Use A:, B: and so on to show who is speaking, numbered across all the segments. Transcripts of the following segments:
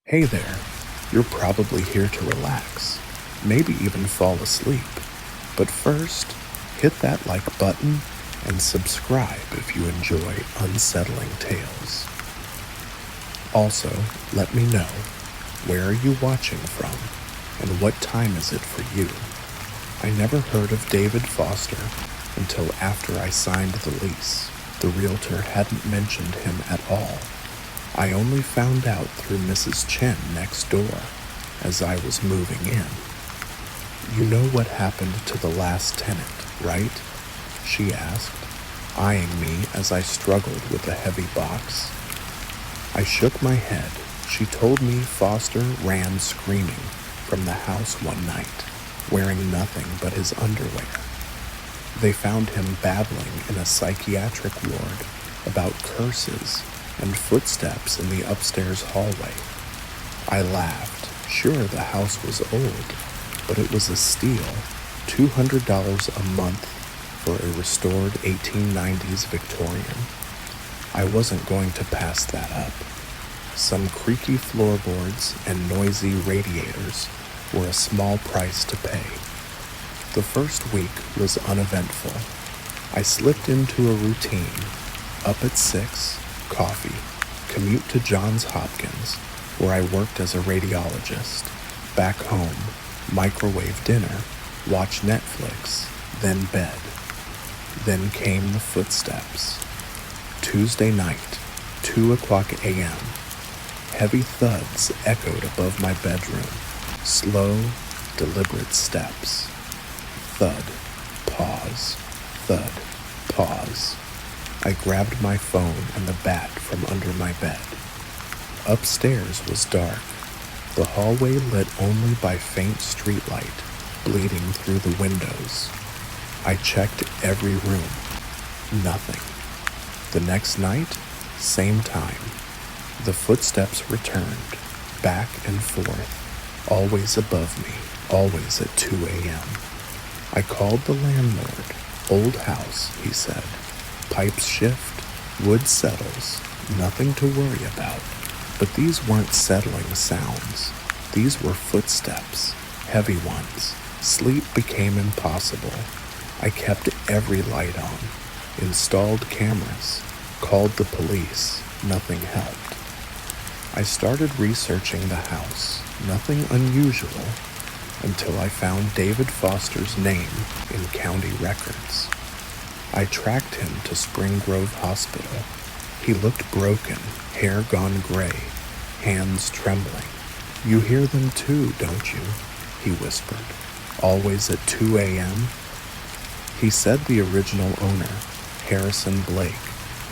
A: Hey there, you're probably here to relax, maybe even fall asleep. But first, hit that like button and subscribe if you enjoy unsettling tales. Also, let me know, where are you watching from and what time is it for you? I never heard of David Foster until after I signed the lease. The realtor hadn't mentioned him at all. I only found out through Mrs. Chen next door as I was moving in. You know what happened to the last tenant, right? She asked, eyeing me as I struggled with a heavy box. I shook my head. She told me Foster ran screaming from the house one night, wearing nothing but his underwear. They found him babbling in a psychiatric ward about curses and footsteps in the upstairs hallway. I laughed. Sure, the house was old, but it was a steal. $200 a month for a restored 1890s Victorian. I wasn't going to pass that up. Some creaky floorboards and noisy radiators were a small price to pay. The first week was uneventful. I slipped into a routine. Up at 6, coffee, commute to Johns Hopkins, where I worked as a radiologist. Back home, microwave dinner, watch Netflix, then bed. Then came the footsteps. Tuesday night, 2 o'clock a.m. Heavy thuds echoed above my bedroom. Slow, deliberate steps. Thud, pause, thud, pause. I grabbed my phone and the bat from under my bed. Upstairs was dark, the hallway lit only by faint streetlight bleeding through the windows. I checked every room. Nothing. The next night, same time. The footsteps returned, back and forth, always above me, always at 2 a.m. I called the landlord. Old house, he said. Pipes shift, wood settles, nothing to worry about. But these weren't settling sounds. These were footsteps, heavy ones. Sleep became impossible. I kept every light on, installed cameras, called the police. Nothing helped. I started researching the house, nothing unusual, until I found David Foster's name in county records. I tracked him to Spring Grove Hospital. He looked broken, hair gone gray, hands trembling. You hear them too, don't you? He whispered. Always at 2 a.m.? He said the original owner, Harrison Blake,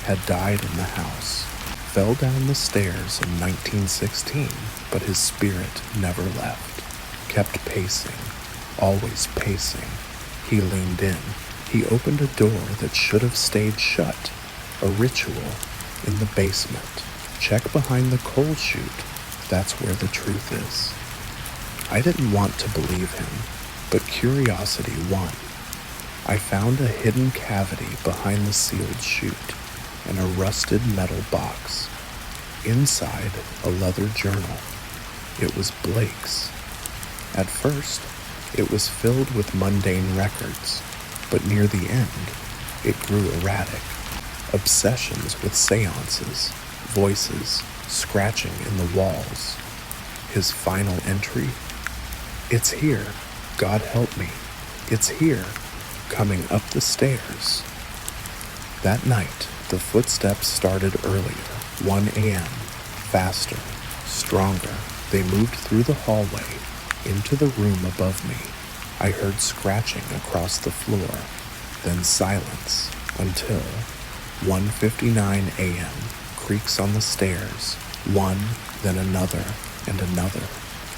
A: had died in the house, fell down the stairs in 1916, but his spirit never left. Kept pacing, always pacing. He leaned in. He opened a door that should have stayed shut. A ritual in the basement. Check behind the coal chute. That's where the truth is. I didn't want to believe him, but curiosity won. I found a hidden cavity behind the sealed chute and a rusted metal box. Inside, a leather journal. It was Blake's. At first, it was filled with mundane records, but near the end, it grew erratic. Obsessions with seances, voices, scratching in the walls. His final entry? It's here. God help me. It's here. Coming up the stairs. That night, the footsteps started earlier, 1 a.m., faster, stronger. They moved through the hallway, into the room above me. I heard scratching across the floor, then silence until 1:59 a.m. creaks on the stairs, one, then another, and another,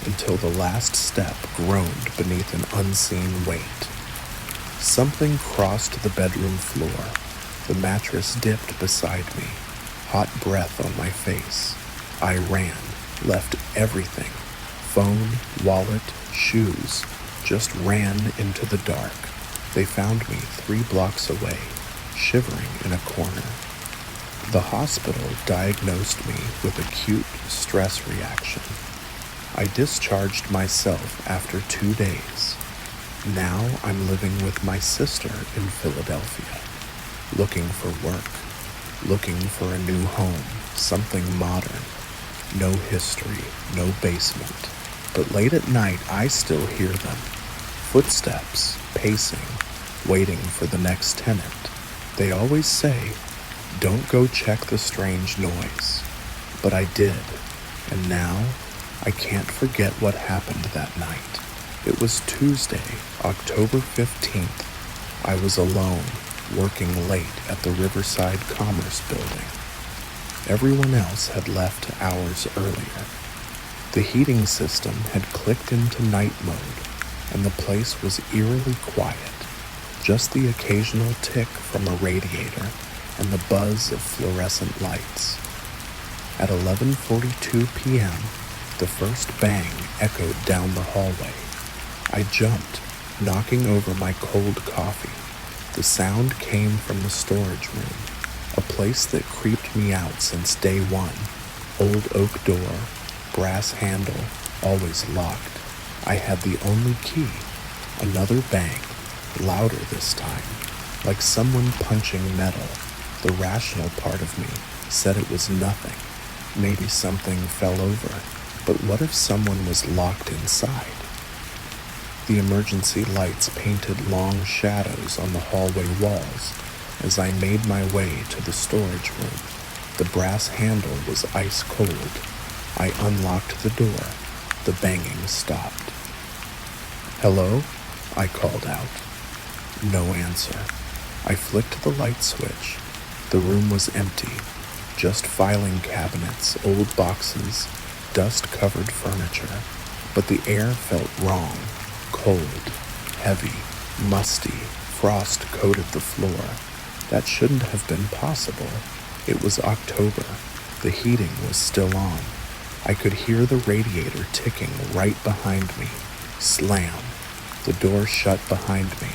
A: until the last step groaned beneath an unseen weight. Something crossed the bedroom floor. The mattress dipped beside me, hot breath on my face. I ran, left everything, phone, wallet, shoes, just ran into the dark. They found me 3 blocks away, shivering in a corner. The hospital diagnosed me with acute stress reaction, I discharged myself after 2 days. Now I'm living with my sister in Philadelphia, looking for work, looking for a new home, something modern. No history, no basement. But late at night, I still hear them. Footsteps, pacing, waiting for the next tenant. They always say, don't go check the strange noise. But I did, and now I can't forget what happened that night. It was Tuesday, October 15th. I was alone, working late at the Riverside Commerce Building. Everyone else had left hours earlier. The heating system had clicked into night mode, and the place was eerily quiet. Just the occasional tick from a radiator and the buzz of fluorescent lights. At 11:42 p.m., the first bang echoed down the hallway. I jumped, knocking over my cold coffee. The sound came from the storage room, a place that creeped me out since day one. Old oak door, brass handle, always locked. I had the only key. Another bang, louder this time, like someone punching metal. The rational part of me said it was nothing. Maybe something fell over, but what if someone was locked inside? The emergency lights painted long shadows on the hallway walls as I made my way to the storage room. The brass handle was ice cold. I unlocked the door. The banging stopped. "Hello?" I called out. No answer. I flicked the light switch. The room was empty. Just filing cabinets, old boxes, dust-covered furniture. But the air felt wrong. Cold, heavy, musty. Frost coated the floor. That shouldn't have been possible. It was October. The heating was still on. I could hear the radiator ticking right behind me. Slam. The door shut behind me.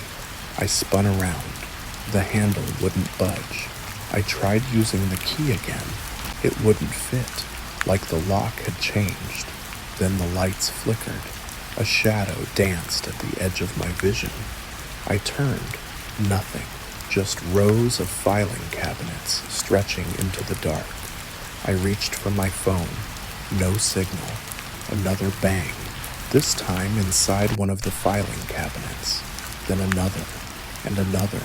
A: I spun around. The handle wouldn't budge. I tried using the key again. It wouldn't fit, like the lock had changed. Then the lights flickered. A shadow danced at the edge of my vision. I turned. Nothing. Just rows of filing cabinets stretching into the dark. I reached for my phone. No signal. Another bang. This time inside one of the filing cabinets. Then another, and another.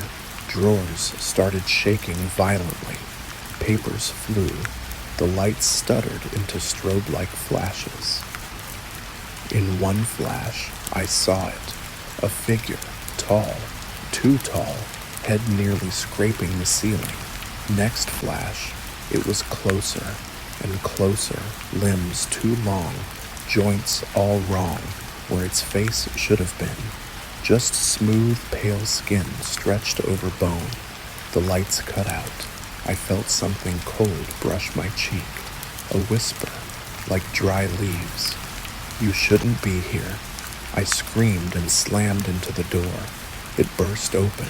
A: Drawers started shaking violently. Papers flew. The lights stuttered into strobe-like flashes. In one flash, I saw it. A figure, tall, too tall, head nearly scraping the ceiling. Next flash, it was closer and closer, limbs too long, joints all wrong, where its face should have been. Just smooth, pale skin stretched over bone. The lights cut out. I felt something cold brush my cheek. A whisper, like dry leaves. "You shouldn't be here." I screamed and slammed into the door. It burst open.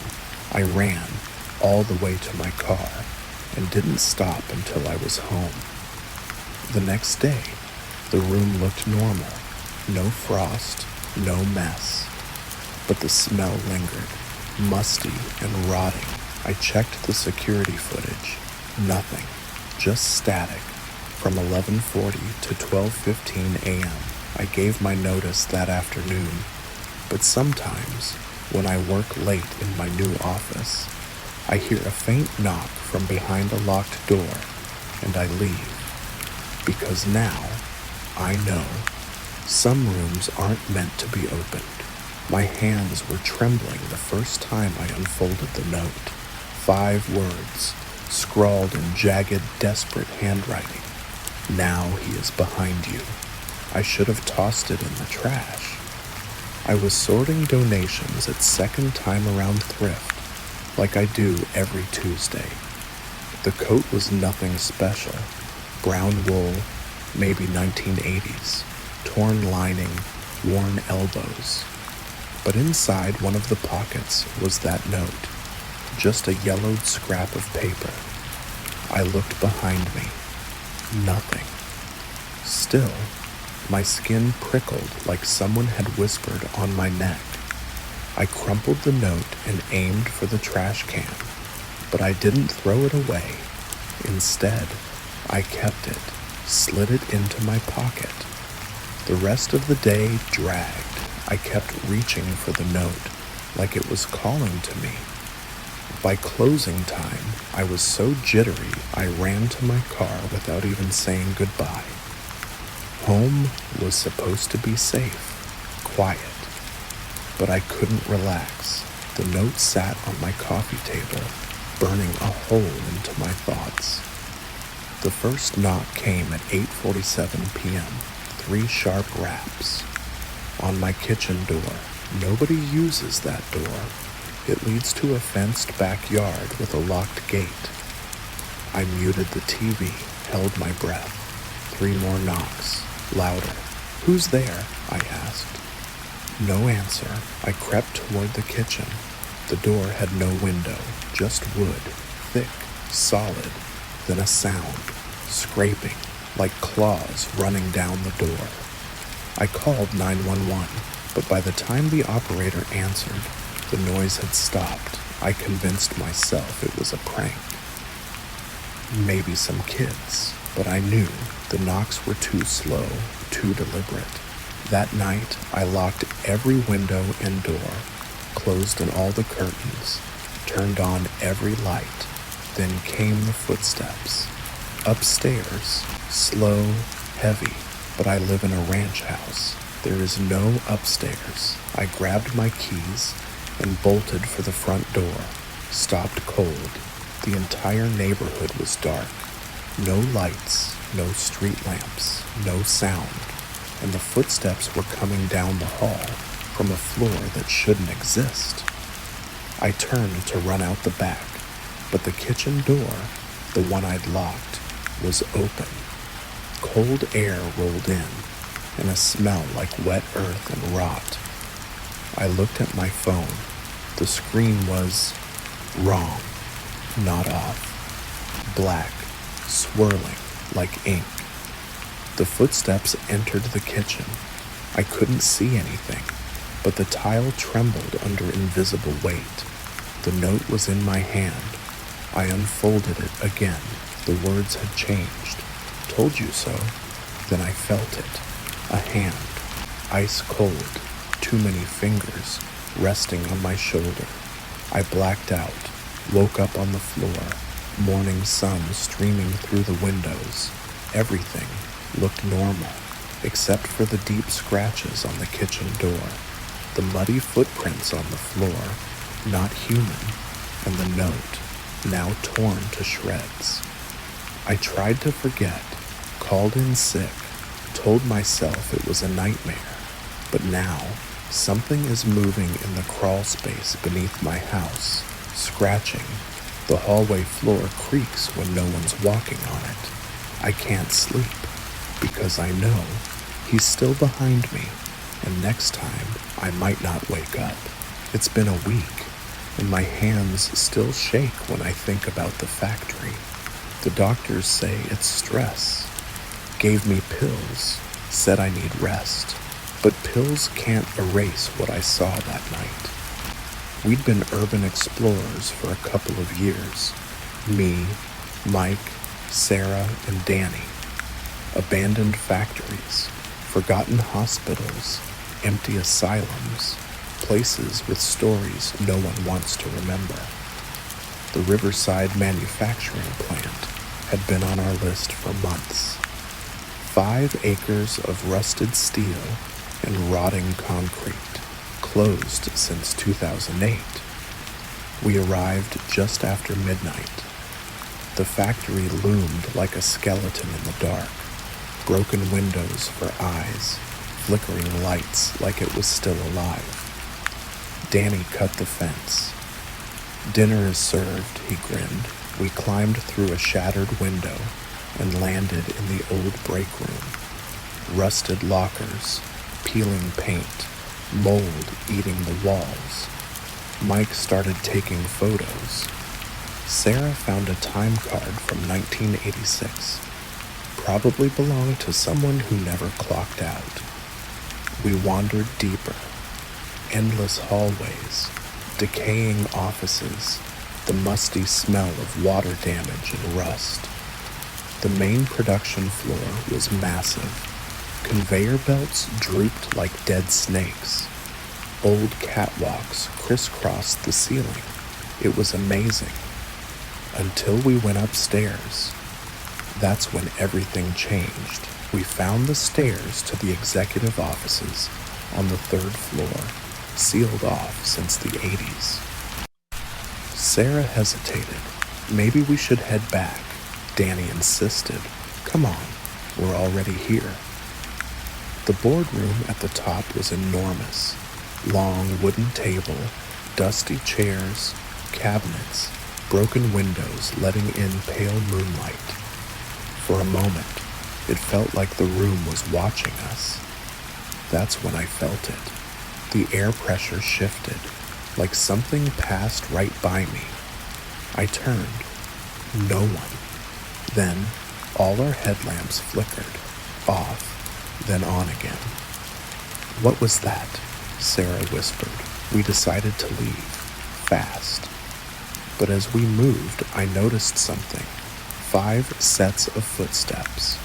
A: I ran all the way to my car and didn't stop until I was home. The next day, the room looked normal. No frost, no mess. But the smell lingered, musty and rotting. I checked the security footage. Nothing, just static. From 11:40 to 12:15 a.m. I gave my notice that afternoon. But sometimes, when I work late in my new office, I hear a faint knock from behind a locked door, and I leave. Because now, I know, some rooms aren't meant to be opened. My hands were trembling the first time I unfolded the note. 5 words, scrawled in jagged, desperate handwriting. "Now he is behind you." I should have tossed it in the trash. I was sorting donations at Second Time Around Thrift, like I do every Tuesday. The coat was nothing special. Brown wool, maybe 1980s, torn lining, worn elbows. But inside one of the pockets was that note, just a yellowed scrap of paper. I looked behind me. Nothing. Still, My skin prickled like someone had whispered on my neck. I crumpled the note and aimed for the trash can, but I didn't throw it away. Instead, I kept it, slid it into my pocket. The rest of the day dragged. I kept reaching for the note, like it was calling to me. By closing time, I was so jittery I ran to my car without even saying goodbye. Home was supposed to be safe, quiet, but I couldn't relax. The note sat on my coffee table, burning a hole into my thoughts. The first knock came at 8:47 p.m., 3 sharp raps. On my kitchen door. Nobody uses that door. It leads to a fenced backyard with a locked gate. I muted the TV, held my breath. 3 more knocks, louder. "Who's there?" I asked. No answer. I crept toward the kitchen. The door had no window, just wood, thick, solid. Then a sound, scraping, like claws running down the door. I called 911, but by the time the operator answered, the noise had stopped. I convinced myself it was a prank. Maybe some kids, but I knew the knocks were too slow, too deliberate. That night, I locked every window and door, closed in all the curtains, turned on every light. Then came the footsteps. Upstairs, slow, heavy, but I live in a ranch house. There is no upstairs. I grabbed my keys and bolted for the front door, stopped cold. The entire neighborhood was dark. No lights, no street lamps, no sound, and the footsteps were coming down the hall from a floor that shouldn't exist. I turned to run out the back, but the kitchen door, the one I'd locked, was open. Cold air rolled in, and a smell like wet earth and rot. I looked at my phone. The screen was wrong, not off. Black, swirling like ink. The footsteps entered the kitchen. I couldn't see anything, but the tile trembled under invisible weight. The note was in my hand. I unfolded it again. The words had changed. "Told you so." Then I felt it. A hand, ice cold, too many fingers resting on my shoulder. I blacked out, woke up on the floor, morning sun streaming through the windows. Everything looked normal, except for the deep scratches on the kitchen door, the muddy footprints on the floor, not human, and the note, now torn to shreds. I tried to forget, called in sick, told myself it was a nightmare, but now something is moving in the crawl space beneath my house, scratching. The hallway floor creaks when no one's walking on it. I can't sleep because I know he's still behind me, and next time I might not wake up. It's been a week, and my hands still shake when I think about the factory. The doctors say it's stress. Gave me pills, said I need rest, but pills can't erase what I saw that night. We'd been urban explorers for a couple of years. Me, Mike, Sarah, and Danny. Abandoned factories, forgotten hospitals, empty asylums, places with stories no one wants to remember. The Riverside manufacturing plant had been on our list for months. 5 acres of rusted steel and rotting concrete, closed since 2008. We arrived just after midnight. The factory loomed like a skeleton in the dark, broken windows for eyes, flickering lights like it was still alive. Danny cut the fence. "Dinner is served," he grinned. We climbed through a shattered window and landed in the old break room. Rusted lockers, peeling paint, mold eating the walls. Mike started taking photos. Sarah found a time card from 1986. probably belonged to someone who never clocked out. We wandered deeper, endless hallways, decaying offices, the musty smell of water damage and rust. The main production floor was massive. Conveyor belts drooped like dead snakes. Old catwalks crisscrossed the ceiling. It was amazing. Until we went upstairs. That's when everything changed. We found the stairs to the executive offices on the 3rd floor, sealed off since the 80s. Sarah hesitated. Maybe we should head back. Danny insisted. Come on, we're already here. The boardroom at the top was enormous. Long wooden table, dusty chairs, cabinets, broken windows letting in pale moonlight. For a moment, it felt like the room was watching us. That's when I felt it. The air pressure shifted, like something passed right by me. I turned. No one. Then, all our headlamps flickered, off, then on again. What was that? Sarah whispered. We decided to leave, fast. But as we moved, I noticed something. 5 sets of footsteps.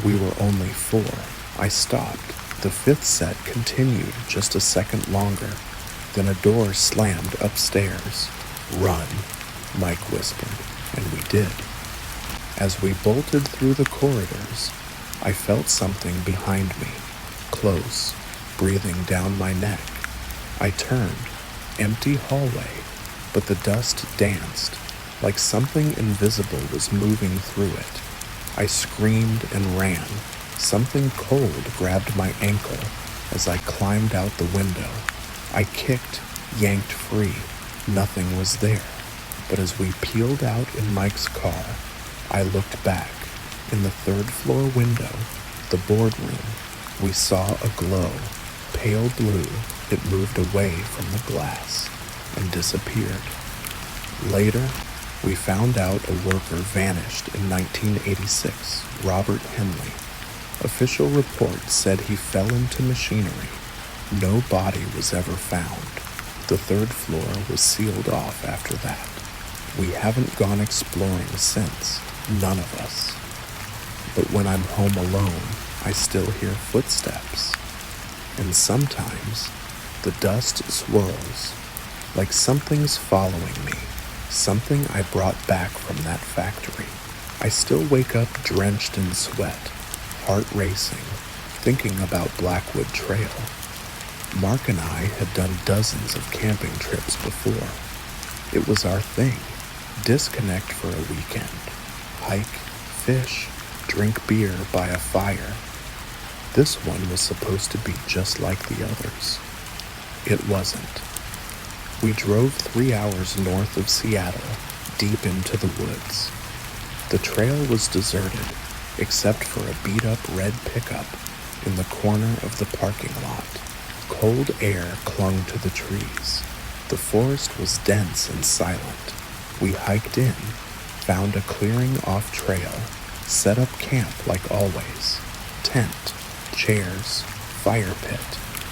A: We were only 4. I stopped. The 5th set continued just a second longer. Then a door slammed upstairs. Run, Mike whispered, and we did. As we bolted through the corridors, I felt something behind me, close, breathing down my neck. I turned, empty hallway, but the dust danced, like something invisible was moving through it. I screamed and ran. Something cold grabbed my ankle as I climbed out the window. I kicked, yanked free. Nothing was there. But as we peeled out in Mike's car, I looked back. In the 3rd floor window, the boardroom, we saw a glow. Pale blue, it moved away from the glass and disappeared. Later, we found out a worker vanished in 1986, Robert Henley. Official reports said he fell into machinery. No body was ever found. The 3rd floor was sealed off after that. We haven't gone exploring since, none of us. But when I'm home alone, I still hear footsteps. And sometimes, the dust swirls, like something's following me, something I brought back from that factory. I still wake up drenched in sweat, heart racing, thinking about Blackwood Trail. Mark and I had done dozens of camping trips before. It was our thing. Disconnect for a weekend. Hike, fish, drink beer by a fire. This one was supposed to be just like the others. It wasn't. We drove 3 hours north of Seattle, deep into the woods. The trail was deserted, except for a beat-up red pickup in the corner of the parking lot. Cold air clung to the trees. The forest was dense and silent. We hiked in, found a clearing off trail, set up camp like always. Tent, chairs, fire pit.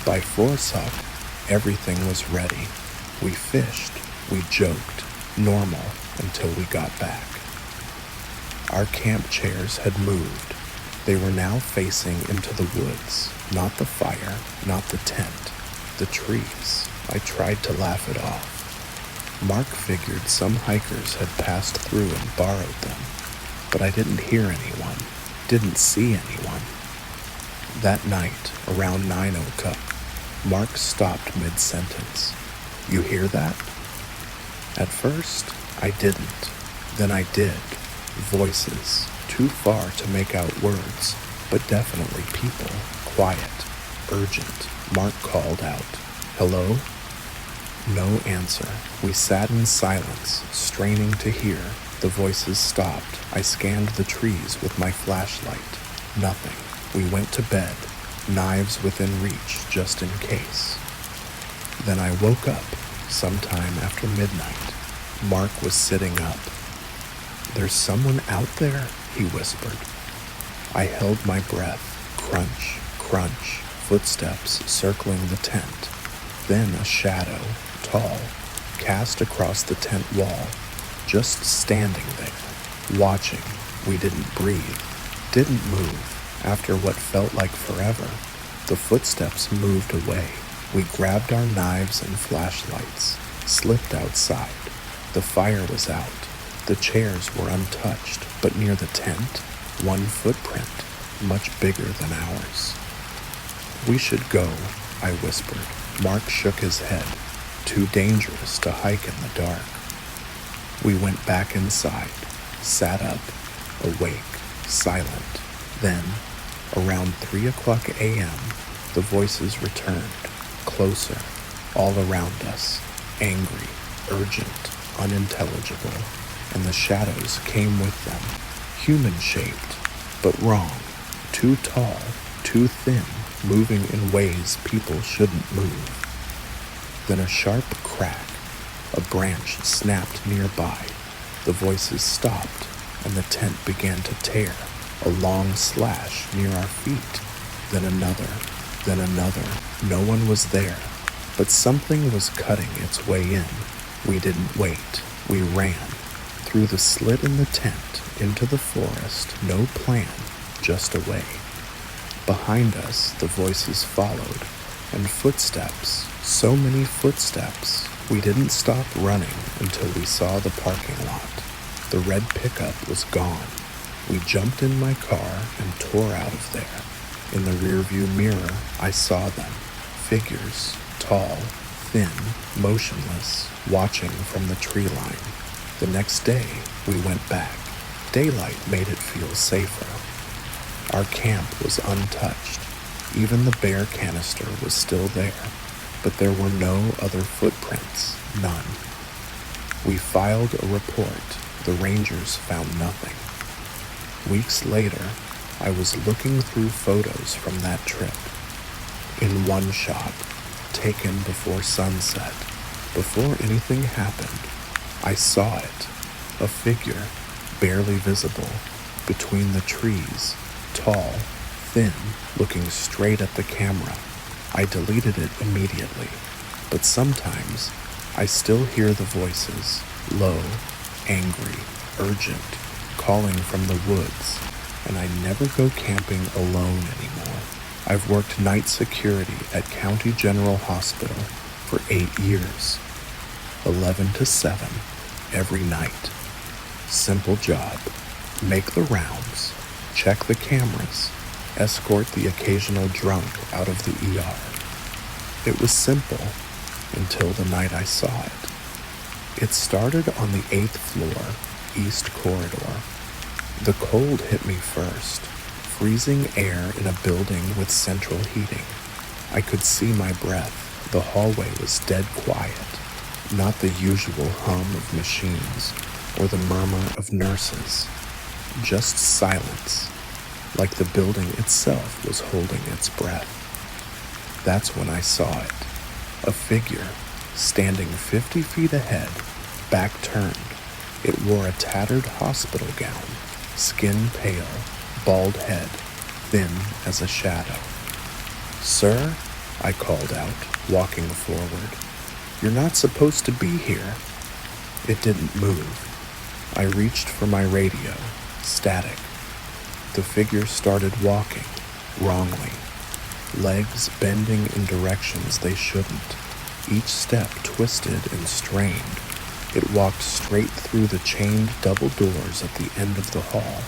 A: By 4:00, everything was ready. We fished, we joked, normal until we got back. Our camp chairs had moved. They were now facing into the woods, not the fire, not the tent, the trees. I tried to laugh it off. Mark figured some hikers had passed through and borrowed them, but I didn't hear anyone, didn't see anyone. That night, around 9:00, Mark stopped mid-sentence. You hear that? At first, I didn't. Then I did. Voices, too far to make out words, but definitely people, quiet, urgent. Mark called out, "Hello?" No answer. We sat in silence, straining to hear. The voices stopped. I scanned the trees with my flashlight. Nothing. We went to bed, knives within reach just in case. Then I woke up, sometime after midnight. Mark was sitting up. "There's someone out there," he whispered. I held my breath. Crunch, crunch, footsteps circling the tent. Then a shadow, tall, cast across the tent wall, just standing there, watching. We didn't breathe, didn't move. After what felt like forever, the footsteps moved away. We grabbed our knives and flashlights, slipped outside. The fire was out. The chairs were untouched, but near the tent, one footprint, much bigger than ours. "We should go," I whispered. Mark shook his head. "Too dangerous to hike in the dark." We went back inside, sat up, awake, silent. Then, around 3 o'clock a.m., the voices returned, closer, all around us, angry, urgent, unintelligible, and the shadows came with them, human-shaped, but wrong, too tall, too thin, moving in ways people shouldn't move. Then a sharp crack, a branch snapped nearby. The voices stopped, and the tent began to tear, a long slash near our feet. Then another, then another. No one was there, but something was cutting its way in. We didn't wait. We ran, through the slit in the tent, into the forest, no plan, just away. Behind us, the voices followed, and footsteps, so many footsteps. We didn't stop running until we saw the parking lot. The red pickup was gone. We jumped in my car and tore out of there. In the rearview mirror, I saw them, figures, tall, thin, motionless, watching from the tree line. The next day, we went back. Daylight made it feel safer. Our camp was untouched. Even the bear canister was still there, but there were no other footprints, none. We filed a report. The rangers found nothing. Weeks later, I was looking through photos from that trip. In one shot, taken before sunset, before anything happened, I saw it, a figure, barely visible, between the trees, tall, thin, looking straight at the camera. I deleted it immediately, but sometimes I still hear the voices, low, angry, urgent, calling from the woods, and I never go camping alone anymore. I've worked night security at County General Hospital for 8 years, 11 to 7, every night. Simple job, make the rounds, check the cameras, escort the occasional drunk out of the ER. It was simple until the night I saw it. It started on the 8th floor, east corridor. The cold hit me first, freezing air in a building with central heating. I could see my breath. The hallway was dead quiet, not the usual hum of machines or the murmur of nurses, just silence, like the building itself was holding its breath. That's when I saw it, a figure standing 50 feet ahead, back turned. It wore a tattered hospital gown, skin pale, bald head, thin as a shadow. "Sir," I called out, walking forward, "you're not supposed to be here." It didn't move. I reached for my radio, static. The figure started walking, wrongly, legs bending in directions they shouldn't, each step twisted and strained. It walked straight through the chained double doors at the end of the hall,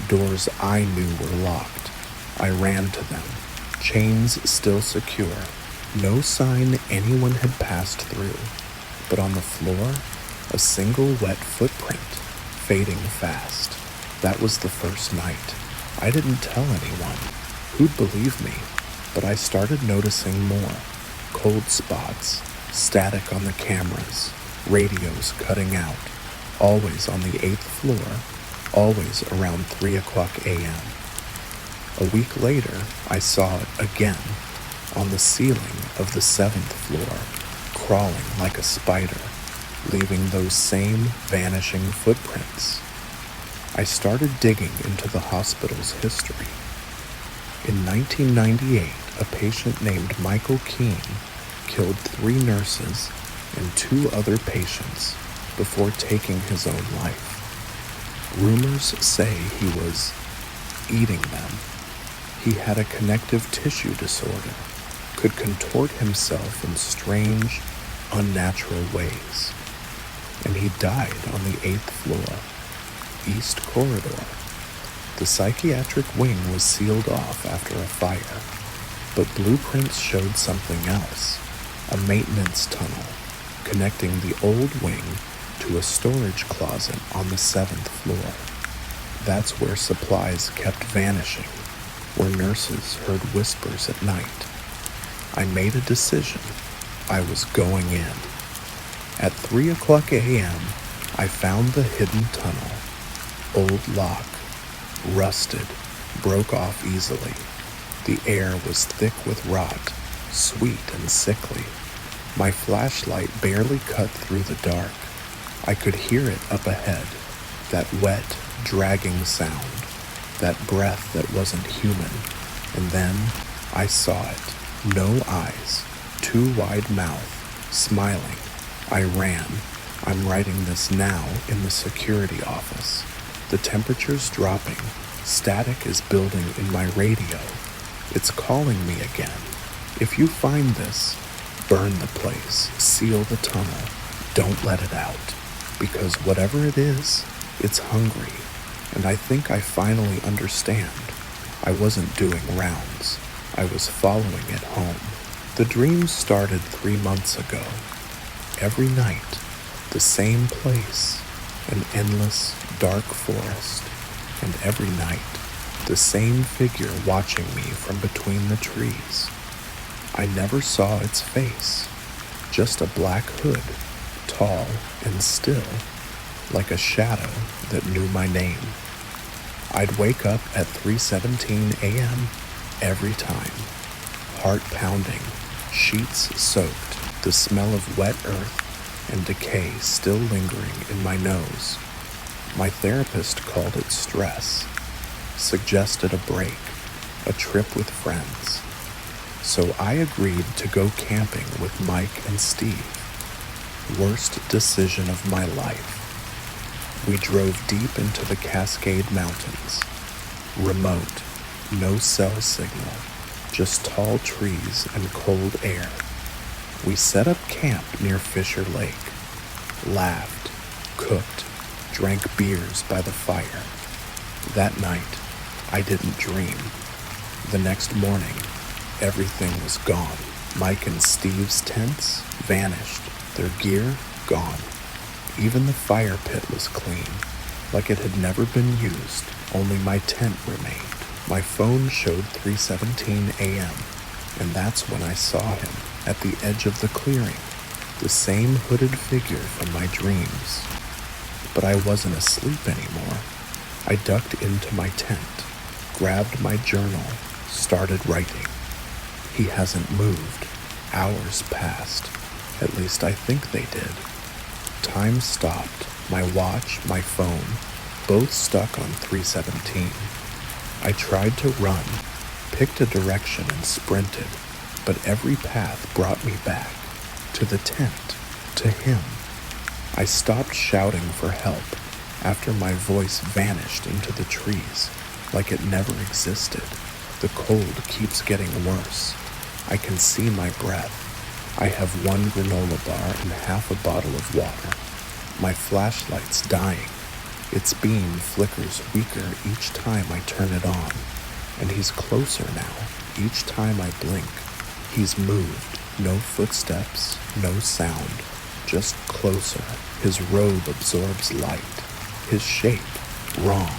A: doors I knew were locked. I ran to them, chains still secure, no sign anyone had passed through, but on the floor, a single wet footprint, fading fast. That was the first night. I didn't tell anyone. Who'd believe me? But I started noticing more. Cold spots, static on the cameras, radios cutting out, always on the 8th floor, always around 3 o'clock a.m. A week later, I saw it again, on the ceiling of the 7th floor, crawling like a spider, leaving those same vanishing footprints. I started digging into the hospital's history. In 1998, a patient named Michael Keene killed 3 nurses and 2 other patients before taking his own life. Rumors say he was eating them. He had a connective tissue disorder, could contort himself in strange, unnatural ways, and he died on the 8th floor, East Corridor. The psychiatric wing was sealed off after a fire, but blueprints showed something else, a maintenance tunnel connecting the old wing to a storage closet on the 7th floor. That's where supplies kept vanishing, where nurses heard whispers at night. I made a decision. I was going in. At 3:00 a.m., I found the hidden tunnel. Old lock, rusted, broke off easily. The air was thick with rot, sweet and sickly. My flashlight barely cut through the dark. I could hear it up ahead, that wet, dragging sound, that breath that wasn't human. And then I saw it. No eyes, too wide mouth, smiling. I ran. I'm writing this now in the security office. The temperature's dropping. Static is building in my radio. It's calling me again. If you find this, burn the place, seal the tunnel. Don't let it out. Because whatever it is, it's hungry. And I think I finally understand. I wasn't doing rounds. I was following it home. The dream started 3 months ago. Every night, the same place, an endless, dark forest. And every night, the same figure watching me from between the trees. I never saw its face, just a black hood, tall and still, like a shadow that knew my name. I'd wake up at 3:17 a.m. every time, heart pounding, sheets soaked, the smell of wet earth and decay still lingering in my nose. My therapist called it stress, suggested a break, a trip with friends. So I agreed to go camping with Mike and Steve. Worst decision of my life. We drove deep into the Cascade Mountains. Remote, no cell signal, just tall trees and cold air. We set up camp near Fisher Lake, laughed, cooked, drank beers by the fire. That night, I didn't dream. The next morning, everything was gone. Mike and Steve's tents vanished, their gear gone. Even the fire pit was clean, like it had never been used, only my tent remained. My phone showed 3:17 a.m., and that's when I saw him at the edge of the clearing, the same hooded figure from my dreams. But I wasn't asleep anymore. I ducked into my tent, grabbed my journal, started writing. He hasn't moved. Hours passed. At least I think they did. Time stopped. My watch, my phone, both stuck on 3:17. I tried to run, picked a direction and sprinted, but every path brought me back, to the tent, to him. I stopped shouting for help after my voice vanished into the trees, like it never existed. The cold keeps getting worse. I can see my breath. I have 1 granola bar and half a bottle of water. My flashlight's dying. Its beam flickers weaker each time I turn it on, and he's closer now, each time I blink. He's moved, no footsteps, no sound, just closer. His robe absorbs light. His shape, wrong,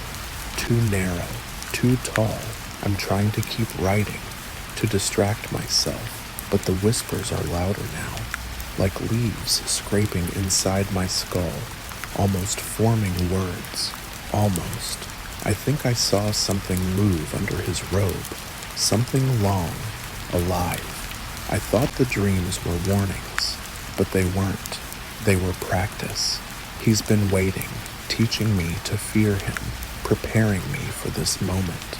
A: too narrow, too tall. I'm trying to keep writing, to distract myself, but the whispers are louder now, like leaves scraping inside my skull, almost forming words. Almost. I think I saw something move under his robe, something long, alive. I thought the dreams were warnings, but they weren't. They were practice. He's been waiting, teaching me to fear him, preparing me for this moment.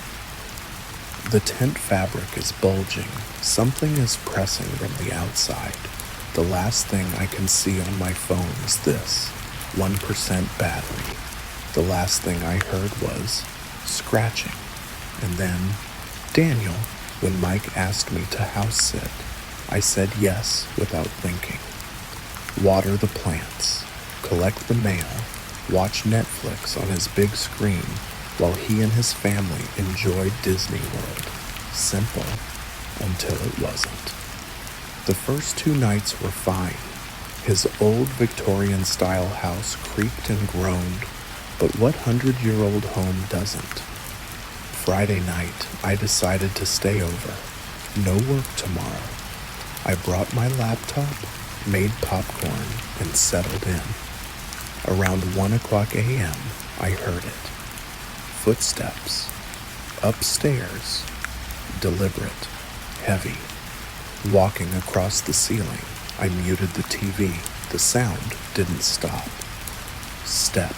A: The tent fabric is bulging. Something is pressing from the outside. The last thing I can see on my phone is this, 1% battery. The last thing I heard was scratching. And then, Daniel, when Mike asked me to house sit, I said yes without thinking. Water the plants, collect the mail, watch Netflix on his big screen while he and his family enjoyed Disney World. Simple, until it wasn't. The first 2 nights were fine. His old Victorian-style house creaked and groaned, but what 100-year-old home doesn't? Friday night, I decided to stay over. No work tomorrow. I brought my laptop, made popcorn, and settled in. Around 1:00 a.m., I heard it. Footsteps. Upstairs. Deliberate. Heavy. Walking across the ceiling, I muted the TV. The sound didn't stop. Step,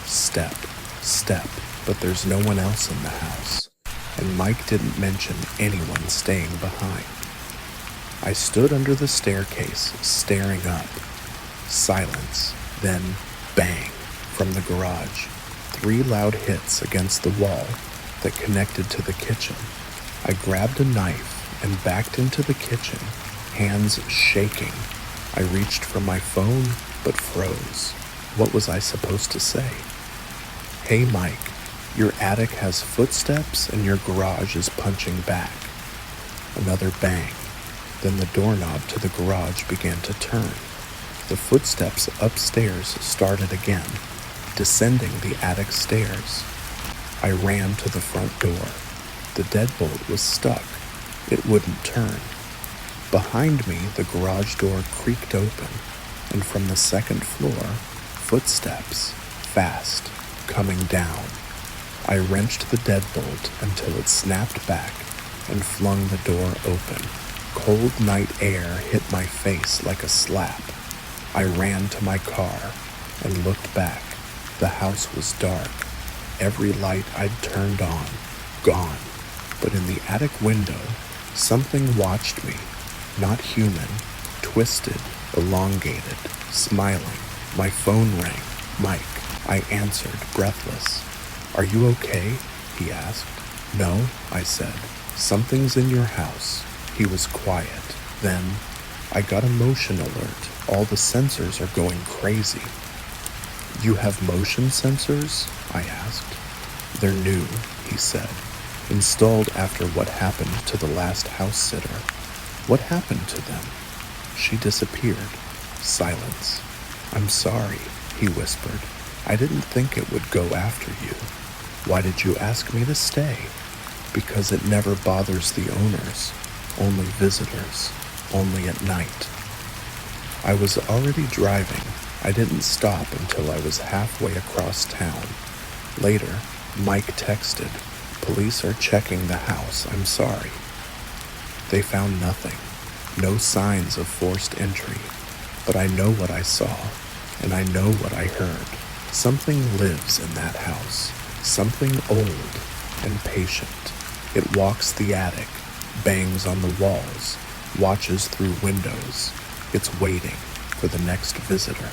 A: step, step, but there's no one else in the house, and Mike didn't mention anyone staying behind. I stood under the staircase, staring up. Silence, then bang from the garage. 3 loud hits against the wall that connected to the kitchen. I grabbed a knife and backed into the kitchen, hands shaking. I reached for my phone, but froze. What was I supposed to say? Hey Mike, your attic has footsteps and your garage is punching back. Another bang. Then the doorknob to the garage began to turn. The footsteps upstairs started again, descending the attic stairs. I ran to the front door. The deadbolt was stuck. It wouldn't turn. Behind me, the garage door creaked open, and from the second floor, footsteps, fast, coming down. I wrenched the deadbolt until it snapped back and flung the door open. Cold night air hit my face like a slap. I ran to my car and looked back. The house was dark. Every light I'd turned on, gone. But in the attic window, something watched me. Not human, twisted, elongated, smiling. My phone rang. Mike. I answered, breathless. Are you okay? He asked. No, I said. Something's in your house. He was quiet. Then, I got a motion alert. All the sensors are going crazy. You have motion sensors? I asked. They're new, he said. Installed after what happened to the last house sitter. What happened to them? She disappeared. Silence. I'm sorry, he whispered. I didn't think it would go after you. Why did you ask me to stay? Because it never bothers the owners. Only visitors. Only at night. I was already driving. I didn't stop until I was halfway across town. Later, Mike texted, Police are checking the house. I'm sorry. They found nothing. No signs of forced entry. But I know what I saw, and I know what I heard. Something lives in that house. Something old and patient. It walks the attic, bangs on the walls, watches through windows. It's waiting for the next visitor.